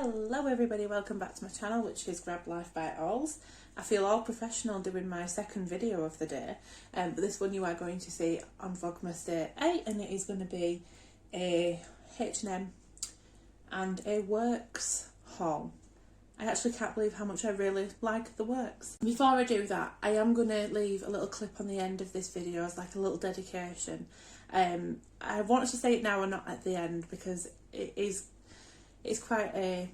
Hello everybody, welcome back to my channel, which is Grab Life by Alls. I feel all professional doing my second video of the day, but this one you are going to see on Vlogmas Day 8, and it is going to be a H&M and a Works haul. I actually can't believe how much I really like the Works. Before I do that, I am going to leave a little clip on the end of this video as like a little dedication. I wanted to say it now and not at the end because it's quite a,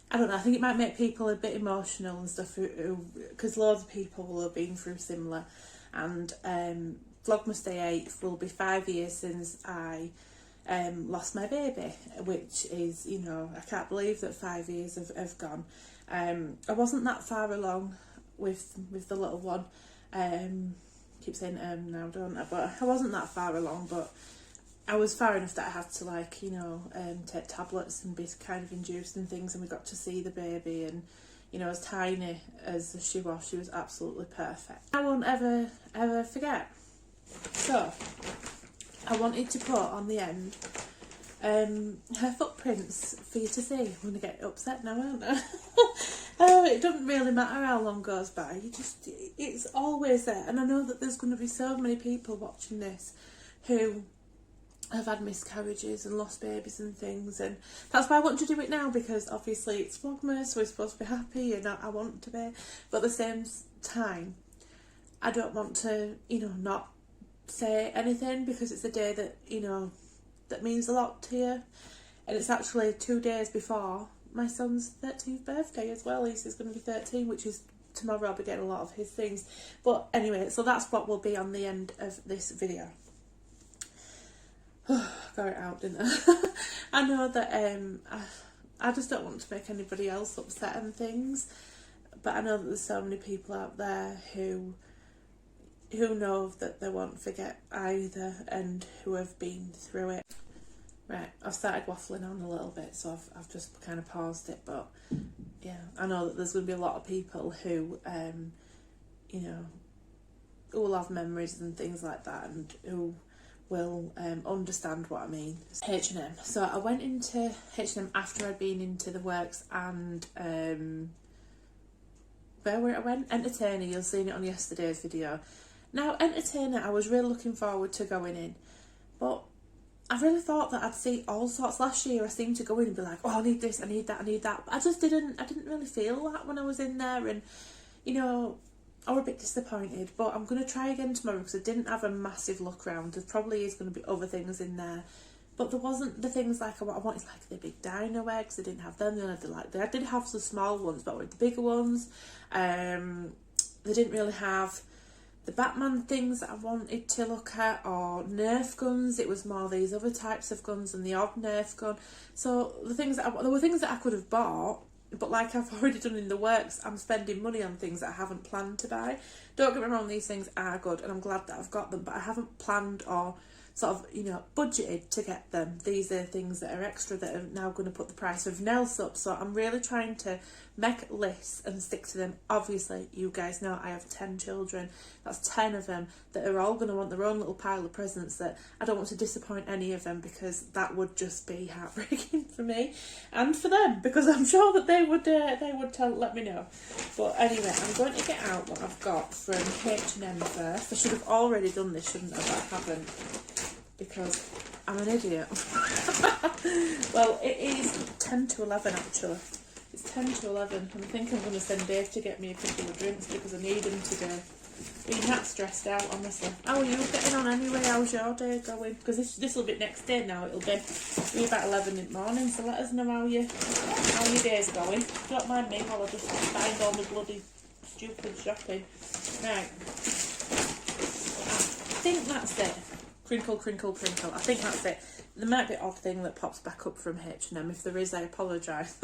I don't know, I think it might make people a bit emotional and stuff, because loads of people will have been through similar. And Vlogmas Day 8 will be 5 years since I lost my baby, which is, you know, I can't believe that 5 years have gone. I wasn't that far along with the little one. Keep saying now, don't I? But I wasn't that far along, but I was far enough that I had to, like, you know, take tablets and be kind of induced and things, and we got to see the baby, and, you know, as tiny as she was absolutely perfect. I won't ever forget. So I wanted to put on the end her footprints for you to see. I'm going to get upset now, aren't I? It doesn't really matter how long goes by, it's always there. And I know that there's going to be so many people watching this who have had miscarriages and lost babies and things, and that's why I want to do it now, because obviously it's Vlogmas, so we're supposed to be happy, and I want to be, but at the same time I don't want to, you know, not say anything, because it's a day that, you know, that means a lot to you. And it's actually 2 days before my son's 13th birthday as well. He's going to be 13, which is tomorrow. I'll be getting a lot of his things, but anyway, so that's what will be on the end of this video. Got it out, didn't I? I know that I just don't want to make anybody else upset and things, but I know that there's so many people out there who know that they won't forget either, and who have been through it. Right, I've started waffling on a little bit, so I've just kind of paused it, but yeah, I know that there's going to be a lot of people who, you know, who will have memories and things like that, and who will understand what I mean. H&M. So I went into H&M after I'd been into the Works and where I went? Entertainer. You'll seen it on yesterday's video. Now, Entertainer, I was really looking forward to going in, but I really thought that I'd see all sorts. Last year I seemed to go in and be like, oh, I need this, I need that, I need that. I didn't really feel that when I was in there, and, you know, I was a bit disappointed, but I'm going to try again tomorrow because I didn't have a massive look around. There probably is going to be other things in there, but there wasn't the things like I wanted, like the big dino eggs. I didn't have them. I did have some small ones, but I wanted the bigger ones. They didn't really have the Batman things that I wanted to look at, or Nerf guns. It was more these other types of guns and the odd Nerf gun. So there were things that I could have bought, but like I've already done in the Works, I'm spending money on things that I haven't planned to buy. Don't get me wrong, these things are good and I'm glad that I've got them, but I haven't planned or sort of, you know, budgeted to get them. These are things that are extra that are now going to put the price of nails up. So I'm really trying to make lists and stick to them. Obviously, you guys know I have 10 children. That's 10 of them that are all going to want their own little pile of presents that I don't want to disappoint any of them, because that would just be heartbreaking for me and for them, because I'm sure that they would let me know. But anyway, I'm going to get out what I've got from H&M first. I should have already done this, shouldn't I? But I haven't, because I'm an idiot. Well, it is 10 to 11 actually. It's 10 to 11, and I think I'm going to send Dave to get me a couple of drinks because I need him today. Being that stressed out, honestly. How are you getting on anyway? How's your day going? Because this will be next day now. It'll be about 11 in the morning, so let us know how your day's going. Don't mind me while I just find all the bloody stupid shopping. Right. I think that's it. Crinkle, crinkle, crinkle. I think that's it. There might be an odd thing that pops back up from H&M. If there is, I apologise.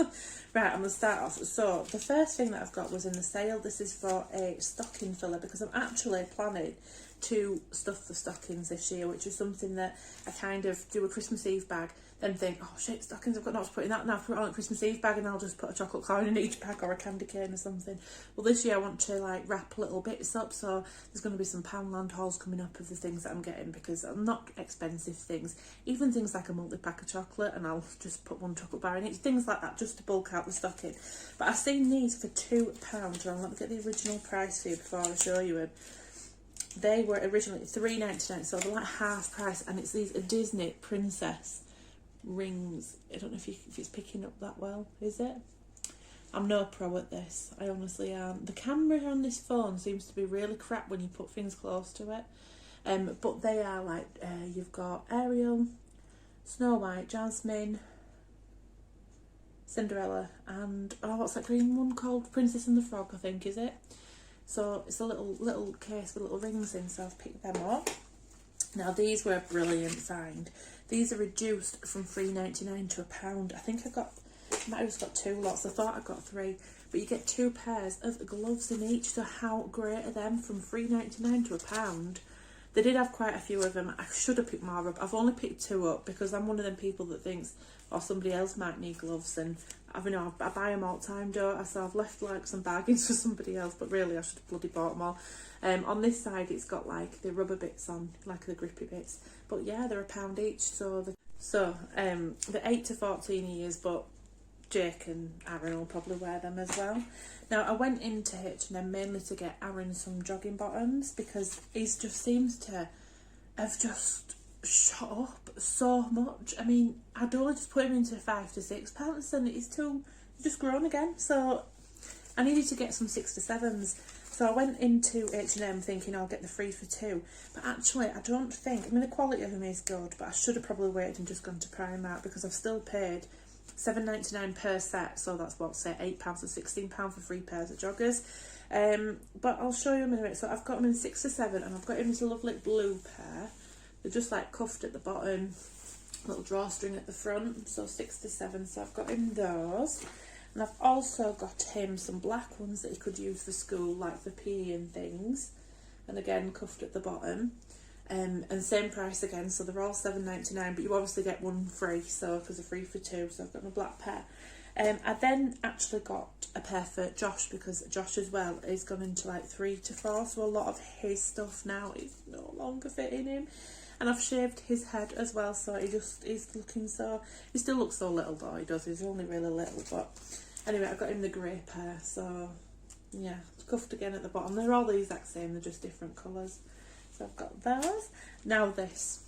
Right, I'm going to start off. So, the first thing that I've got was in the sale. This is for a stocking filler, because I'm actually planning to stuff the stockings this year, which is something that I kind of do a Christmas Eve bag, then think, oh shit, stockings, I've got not to put in that now, put it on a Christmas Eve bag and I'll just put a chocolate coin in each bag or a candy cane or something. Well, this year I want to like wrap little bits up, so there's going to be some Poundland hauls coming up of the things that I'm getting, because I'm not expensive things, even things like a multi-pack of chocolate, and I'll just put one chocolate bar in it, things like that, just to bulk out the stocking. But I've seen these for £2, and let me get the original price for you before I show you them. They were originally $3.99, so they're like half price, and it's these Disney princess rings. I don't know if it's picking up that well, is it? I'm no pro at this, I honestly am. The camera on this phone seems to be really crap when you put things close to it. But they are like, you've got Ariel, Snow White, Jasmine, Cinderella, and what's that green one called? Princess and the Frog, I think, is it? So it's a little case with little rings in, so I've picked them up. Now these were brilliant signed. These are reduced from $3.99 to £1. I think I might have just got 2 lots. I thought I got 3, but you get 2 pairs of gloves in each. So how great are them? From $3.99 to £1. They did have quite a few of them. I should have picked more up. I've only picked 2 up because I'm one of them people that thinks, oh, somebody else might need gloves, and I buy them all the time, don't I? So I've left like some bargains for somebody else, but really I should have bloody bought them all. On this side it's got like the rubber bits on, like the grippy bits, but yeah, they're £1 each. So they're 8 to 14 years, but Jake and Aaron will probably wear them as well. Now I went into H&M mainly to get Aaron some jogging bottoms, because he just seems to have just shot up so much. I mean, I'd only just put him into £5 to £6 and he's just grown again, so I needed to get some 6 to 7s. So I went into H&M thinking I'll get the 3 for 2, but actually I don't think, I mean the quality of them is good, but I should have probably waited and just gone to Primark, because I've still paid $7.99 per set, so that's what, say £8 or £16 for 3 pairs of joggers. But I'll show you in a minute. So I've got them in 6 to 7, and I've got him this lovely blue pair. They're just like cuffed at the bottom, little drawstring at the front, so 6 to 7. So I've got him those, and I've also got him some black ones that he could use for school, like the PE and things, and again cuffed at the bottom. And same price again, so they're all $7.99, but you obviously get one free, so because they're 3 for 2, so I've got my black pair. I then actually got a pair for Josh, because Josh as well is gone into like 3 to 4, so a lot of his stuff now is no longer fitting him. And I've shaved his head as well, so he's looking so, he still looks so little though, he does, he's only really little, but anyway, I got him the grey pair, so yeah, cuffed again at the bottom. They're all the exact same, they're just different colours. So I've got those. Now this.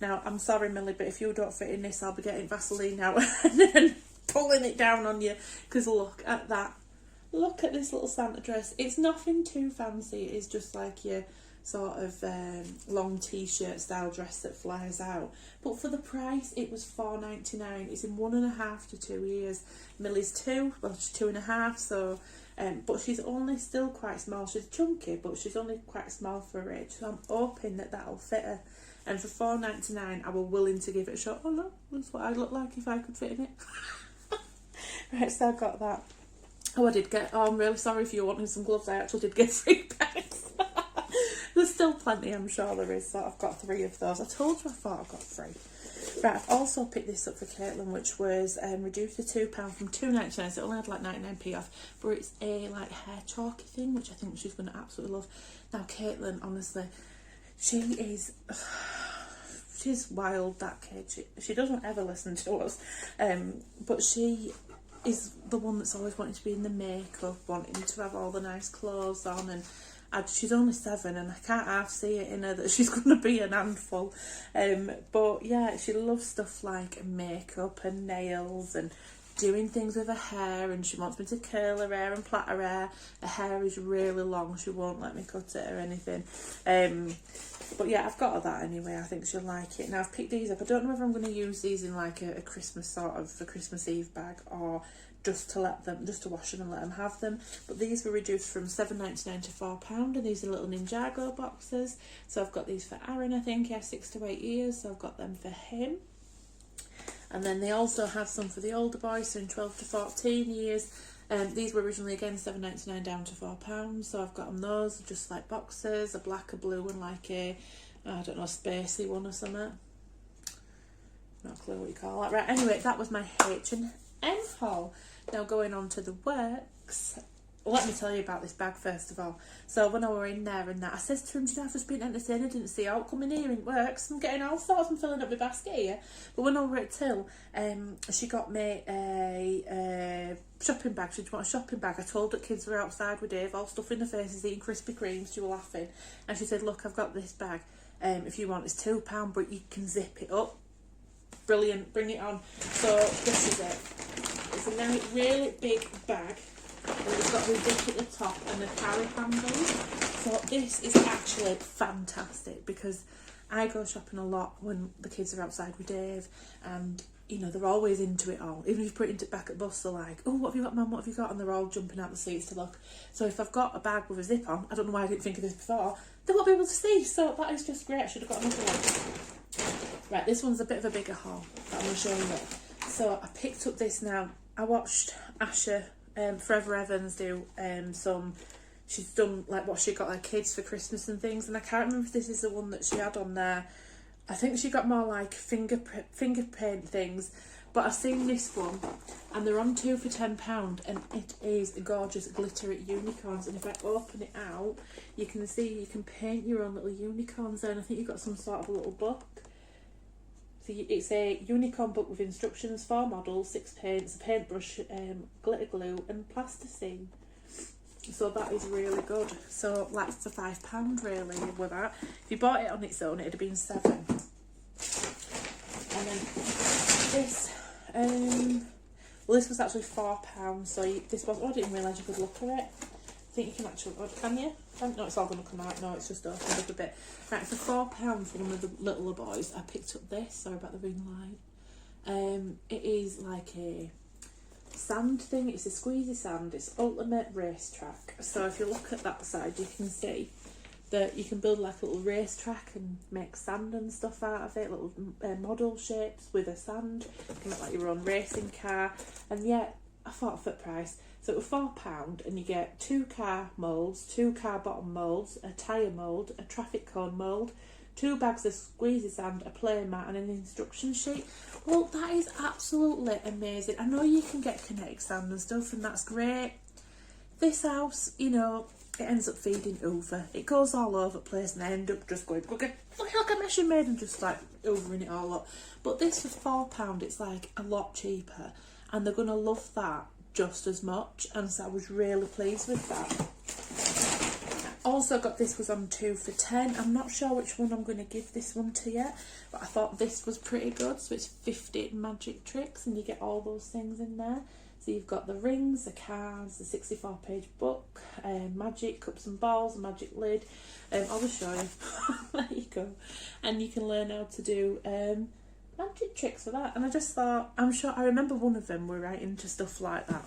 Now, I'm sorry, Millie, but if you don't fit in this, I'll be getting Vaseline out and then pulling it down on you. Because look at that. Look at this little Santa dress. It's nothing too fancy. It's just like your sort of long t-shirt style dress that flies out. But for the price, it was $4.99. It's in 1.5 to 2 years. Millie's 2. Well, she's 2.5, so... but she's only still quite small. She's chunky, but she's only quite small for her age. So I'm hoping that that'll fit her. And for $4.99, I was willing to give it a shot. Oh no, that's what I'd look like if I could fit in it. Right, so I got that. Oh, I did get, oh, I'm really sorry if you're wanting some gloves. I actually did get 3 pairs. There's still plenty, I'm sure there is. So I've got 3 of those. I told you I thought I got 3. Right, I've also picked this up for Caitlin, which was reduced to £2 from $2.99, so it only had like 99p off, but it's a like hair chalky thing, which I think she's going to absolutely love. Now Caitlin, honestly, she's wild, that kid. She doesn't ever listen to us, but she is the one that's always wanting to be in the makeup, wanting to have all the nice clothes on, and she's only 7 and I can't half see it in her that she's going to be an handful. But yeah, she loves stuff like makeup and nails and doing things with her hair, and she wants me to curl her hair and plait her hair. Her hair is really long, she won't let me cut it or anything. But yeah, I've got her that anyway. I think she'll like it. Now I've picked these up. I don't know whether I'm going to use these in like a Christmas sort of a Christmas Eve bag, or just to wash them and let them have them. But these were reduced from $7.99 to £4, and these are little Ninjago boxes. So I've got these for Aaron, I think, yeah, 6 to 8 years, so I've got them for him. And then they also have some for the older boys, so in 12 to 14 years. These were originally again $7.99 down to £4, so I've got them those, just like boxes, a black, a blue, and like a, I don't know, spacey one or something. Not a clue what you call that. Right, anyway, that was my H&M haul. Now going on to the works. Let me tell you about this bag first of all. So when I were in there and that, I said to him, do you know, I've just been entertained, I didn't see how coming here in works. I'm getting all sorts and filling up my basket here. But when I were at Till, she got me a shopping bag. She didn't want a shopping bag. I told her kids were outside with Dave, all stuff in their faces, eating Krispy Kremes. She were laughing. And she said, look, I've got this bag. If you want, it's £2, but you can zip it up. Brilliant, bring it on. So this is it. It's a nice, really big bag. And it's got the zip at the top and the carry handles. So this is actually fantastic because I go shopping a lot when the kids are outside with Dave, and you know, they're always into it all. Even if you put it back at bus, they're like, oh, what have you got, Mum, what have you got? And they're all jumping out the seats to look. So if I've got a bag with a zip on, I don't know why I didn't think of this before, they won't be able to see. So that is just great. I should have got another one. Right, this one's a bit of a bigger haul that I'm going to show you. So I picked up this now. I watched Asher Forever Evans do she's done like what she got her kids for Christmas and things, and I can't remember if this is the one that she had on there. I think she got more like finger paint things, but I've seen this one and they're on 2 for £10 and it is gorgeous glittery unicorns. And if I open it out, you can see you can paint your own little unicorns there, and I think you've got some sort of a little book. So it's a unicorn book with instructions, 4 models, 6 paints, a paintbrush, glitter glue and plasticine. So that is really good. So like for £5 really with that. If you bought it on its own, it'd have been £7. And then this, well, this was actually £4. So this was, oh, I didn't realise you could look at it. I think you can actually, can you? No, it's all going to come out. No, it's just opened up a bit. Right, for £4 for one of the littler boys, I picked up this. Sorry about the ring light. It is like a sand thing. It's a squeezy sand. It's ultimate racetrack. So if you look at that side, you can see that you can build like a little racetrack and make sand and stuff out of it. Little model shapes with a sand. You can make like your own racing car. And yeah, I thought a foot price. So it was £4 and you get 2 car moulds, 2 car bottom moulds, a tyre mould, a traffic cone mould, 2 bags of squeezy sand, a play mat and an instruction sheet. Well, that is absolutely amazing. I know you can get kinetic sand and stuff and that's great. This house, you know, it ends up feeding over. It goes all over the place and I end up just going, look how a mess you made, and just like overing it all up. But this for £4, it's like a lot cheaper and they're going to love that just as much, and so I was really pleased with that. I also got this was on 2 for £10. I'm not sure which one I'm going to give this one to yet, but I thought this was pretty good. So it's 50 magic tricks and you get all those things in there. So you've got the rings, the cards, the 64-page book, magic cups and balls, a magic lid. I'll just show you. There you go. And you can learn how to do magic tricks for that. And I just thought, I'm sure I remember one of them were right into stuff like that.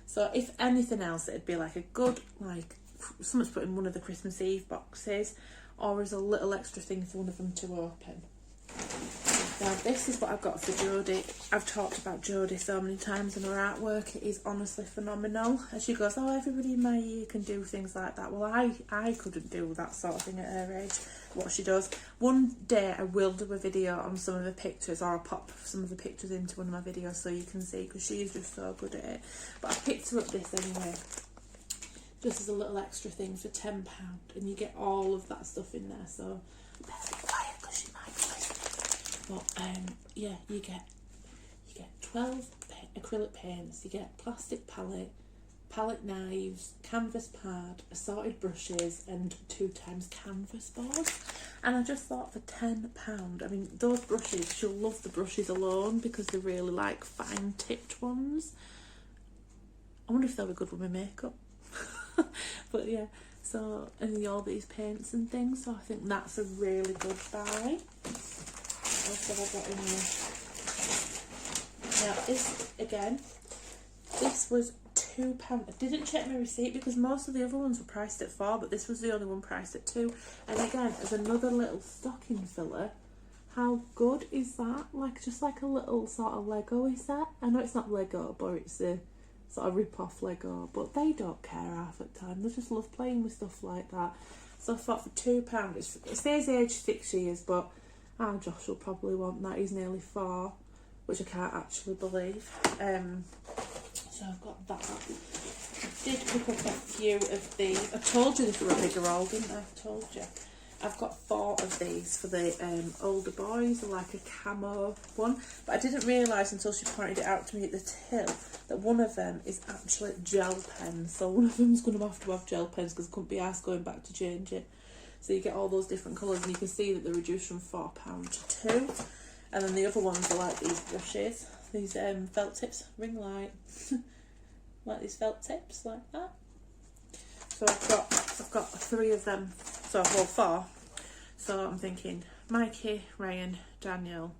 So if anything else, it'd be like a good, like someone's put in one of the Christmas Eve boxes, or as a little extra thing for one of them to open. Now this is what I've got for Jodie. I've talked about Jodie so many times and her artwork. It is honestly phenomenal. And she goes, oh, everybody in my year can do things like that. Well, I couldn't do that sort of thing at her age, what she does. One day I will do a video on some of the pictures, or I'll pop some of the pictures into one of my videos so you can see, because she is just so good at it. But I picked her up this anyway, just as a little extra thing for £10, and you get all of that stuff in there. So better be quiet because she might listen. But yeah, you get 12 acrylic paints, you get plastic palette knives, canvas pad, assorted brushes and 2 times canvas boards. And I just thought for £10, I mean those brushes, she'll love the brushes alone because they're really like fine tipped ones. I wonder if they'll be good with my makeup. But yeah, so, and all these paints and things, so I think that's a really good buy. What else have I got in there? Now this, again, this was £2. I didn't check my receipt because most of the other ones were priced at £4, but this was the only one priced at £2. And again, as another little stocking filler, how good is that? Like, just like a little sort of Lego set. I know it's not Lego, but it's a sort of rip-off Lego, but they don't care half the time. They just love playing with stuff like that. So I thought for £2, it says age 6 years, but Our Josh will probably want that. He's nearly 4, which I can't actually believe. So I've got that. I did pick up a few of these. I told you this were a bigger haul, didn't I? I told you. I've got 4 of these for the older boys, like a camo one. But I didn't realise until she pointed it out to me at the till that one of them is actually gel pens. So one of them's going to have gel pens because I couldn't be asked going back to change it. So you get all those different colours, and you can see that they're reduced from £4 to £2. And then the other ones are like these brushes, these felt tips, ring light, like these felt tips like that. So I've got 3 of them. So, well, 4. So I'm thinking Mikey, Ryan, Daniel.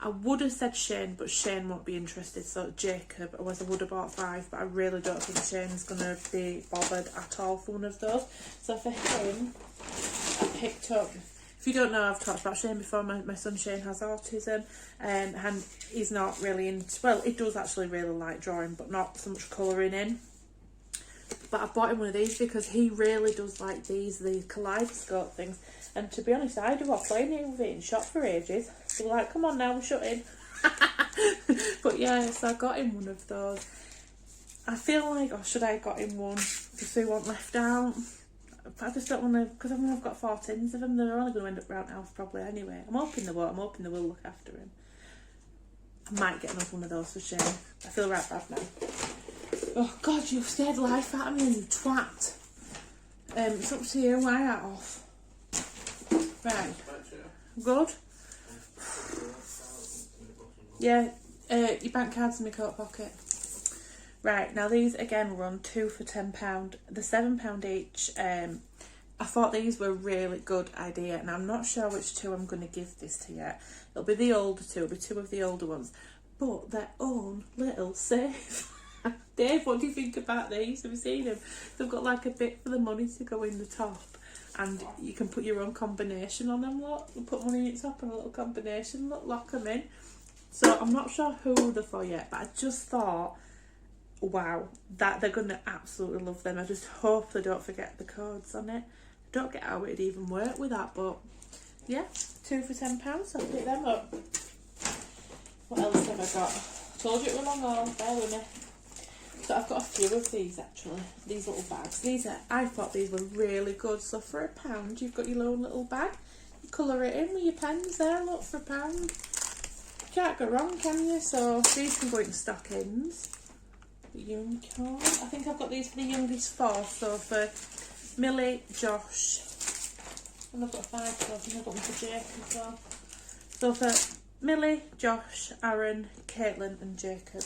I would have said Shane, but Shane won't be interested. So Jacob, I would have bought 5, but I really don't think Shane's going to be bothered at all for one of those. So for him, I picked up, if you don't know, I've talked about Shane before. My son Shane has autism, and he's not really into, well, he does actually really like drawing, but not so much colouring in. But I bought him one of these because he really does like these kaleidoscope things. And to be honest, I do. I've played with it in shop for ages. So like, come on now, we're shutting. But yeah, so I got him one of those. I feel like, or should I have got him one just so he won't left out? But I just don't want to, because I've got 4 tins of them. They're only going to end up round house probably anyway. I'm hoping they won't. I'm hoping they will look after him. I might get another one of those for Shane. I feel right bad now. Oh God, you've scared the life out of me, you twat. It's up to you, why that off? Right. Good? Yeah, your bank card's in my coat pocket. Right, now these again run 2 for £10. They're £7 each. I thought these were a really good idea, and I'm not sure which 2 I'm going to give this to yet. It'll be the older 2, it'll be 2 of the older ones. But their own little safe. Dave, what do you think about these? Have you seen them? They've got like a bit for the money to go in the top, and you can put your own combination on them. Look, you put money in the top and a little combination. Look, lock them in. So I'm not sure who they're for yet, but I just thought, wow, that they're going to absolutely love them. I just hope they don't forget the codes on it. I don't get how it'd even work with that, but yeah, 2 for £10. So I'll pick them up. What else have I got? Told you it was a long haul. Bear with me. So I've got a few of these actually, these little bags. I thought these were really good. So for £1, you've got your own little bag. You colour it in with your pens there, look, for £1. You can't go wrong, can you? So these can go into stockings. The unicorn. I think I've got these for the youngest 4. So for Millie, Josh, and I've got 5, so I think I've got one for Jake as well. So for Millie, Josh, Aaron, Caitlin and Jacob,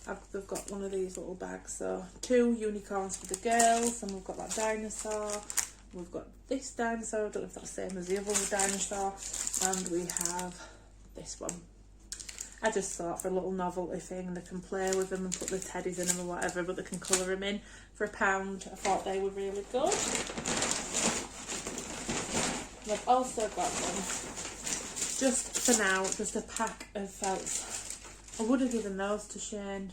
I've got one of these little bags. So 2 unicorns for the girls, and we've got that dinosaur. We've got this dinosaur, I don't know if that's the same as the other dinosaur, and we have this one. I just thought for a little novelty thing, they can play with them and put the teddies in them or whatever, but they can colour them in for £1. I thought they were really good. And I've also got them, just for now, just a pack of felts. I would have given those to Shane,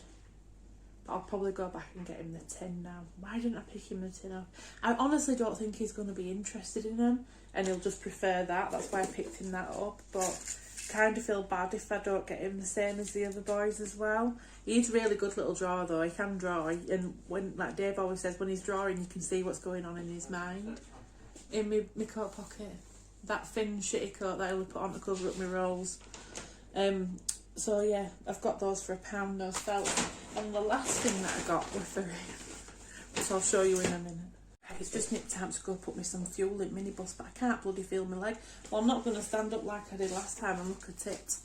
but I'll probably go back and get him the tin now. Why didn't I pick him the tin up? I honestly don't think he's going to be interested in them, and he'll just prefer that. That's why I picked him that up, but kind of feel bad if I don't get him the same as the other boys as well. He's a really good little drawer though. He can draw, and when, like Dave always says, when he's drawing you can see what's going on in his mind. In my coat pocket, that thin shitty coat that I would put on to cover up my rolls. So yeah, I've got those for £1, those felt. And the last thing that I got were for him, which I'll show you in a minute. It's just nipped time to go put me some fuel in minibus, but I can't bloody feel my leg. Well, I'm not going to stand up like I did last time and look at it.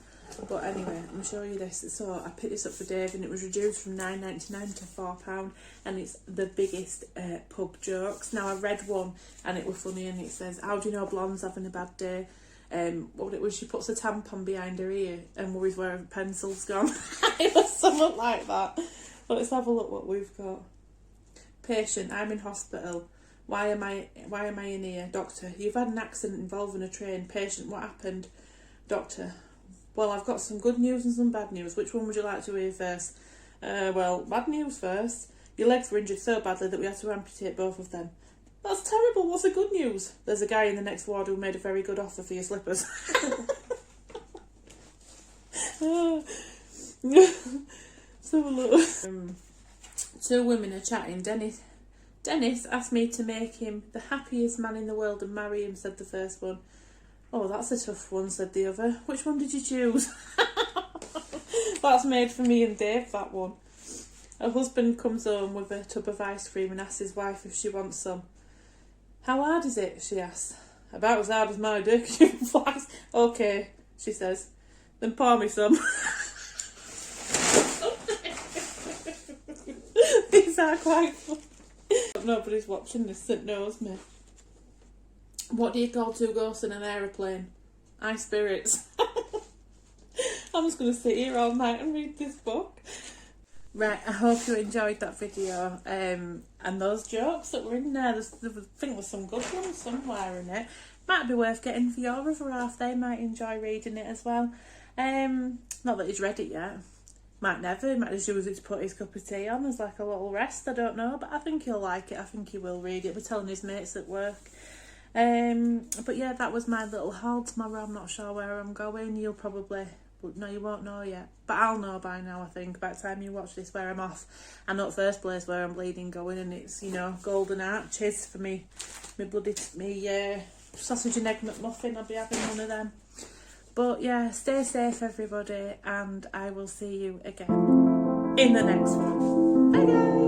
But anyway, I'm going to show you this. So I picked this up for Dave, and it was reduced from £9.99 to £4, and it's the biggest pub jokes. Now I read one and it was funny, and it says, how do you know Blonde's having a bad day? What it was, she puts a tampon behind her ear and worries where her pencil's gone. It was something like that. But let's have a look what we've got. Patient, I'm in hospital. Why am I in here? Doctor, you've had an accident involving a train. Patient, what happened? Doctor, well, I've got some good news and some bad news. Which one would you like to hear first? Well, bad news first. Your legs were injured so badly that we had to amputate both of them. That's terrible. What's the good news? There's a guy in the next ward who made a very good offer for your slippers. So look. Two women are chatting. Dennis asked me to make him the happiest man in the world and marry him, said the first one. Oh, that's a tough one, said the other. Which one did you choose? That's made for me and Dave, that one. A husband comes home with a tub of ice cream and asks his wife if she wants some. How hard is it? She asks. About as hard as my dick. She replies. Okay, she says. Then pour me some. These are quite funny. Nobody's watching this that knows me. What do you call two ghosts in an aeroplane? High spirits. I'm just going to sit here all night and read this book. Right, I hope you enjoyed that video and those jokes that were in there. I think there's some good ones somewhere in it. Might be worth getting for your other half. They might enjoy reading it as well. Not that he's read it yet. Might never. He might just use it to put his cup of tea on as like a little rest. I don't know, but I think he'll like it. I think he will read it. We're telling his mates at work. But yeah, that was my little haul. Tomorrow I'm not sure where I'm going. You'll probably... No, you won't know yet. But I'll know by now, I think, by the time you watch this, where I'm off. I know at first place where I'm bleeding going, and it's, you know, Golden Arches for me sausage and egg McMuffin. I'll be having one of them. But yeah, stay safe, everybody, and I will see you again in the next one. Bye, guys!